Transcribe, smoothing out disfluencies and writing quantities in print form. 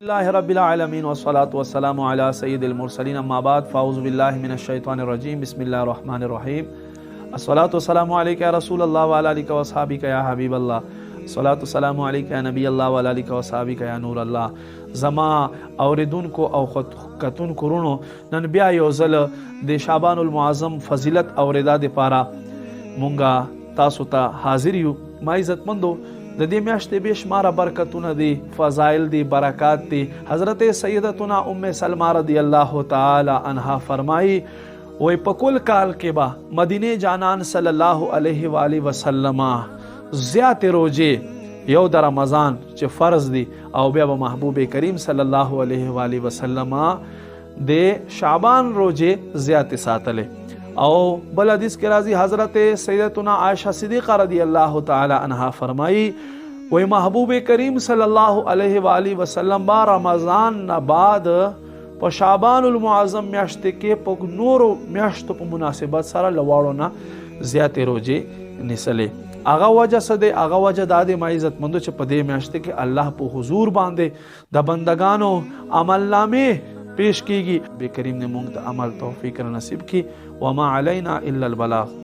الله رب العالمين والصلاة والسلام على سيد المرسلين أما بعد فأعوذ بالله من الشيطان الرجيم بسم الله الرحمن الرحيم الصلاة والسلام عليك يا رسول الله وعلى آلك وأصحابك يا حبيب الله الصلاة والسلام عليك يا نبي الله وعلى آلك وأصحابك يا نور الله زما اوریدونکو او کتونکو رونو نن بیا یو ځل د شعبان المعظم فضیلت اوریدا د پاره مونږه تاسو ته حاضر یو. ما عزتمندو د دې میاشتې بشماره برکتونه دي، فضایل دي، برکات دي. حضرت سیدتنا ام سلمہ رضی الله تعالی عنها فرمایي وای په کل کال کې با مدینه جانان صلی الله علیه و آله وسلم زیات روزه یو د رمضان چې فرض دي او بیا به محبوب کریم صلی الله علیه و آله وسلم د شعبان روزه زیات ساتله. او بل حدیث کې راځي حضرت سیدتنا عائشہ صدیقہ رضی الله تعالی عنها فرمایي وای محبوب کریم صلی الله علیه و آله وسلم با رمضان نه بعد په شعبان المعظم میاشت کې په نورو میاشتو په مناسبت سره لواړو نه زیات روزه نسلې. هغه وجه څه دی؟ هغه وجه دا دی ما عزتمندو چې په دې میاشت کې الله په حضور باندې د بندگانو عمل نامې پیش کیږي. بے کریم نے مونږ ته عمل توفیق نصیب کی. وما علینا الا البلاغ.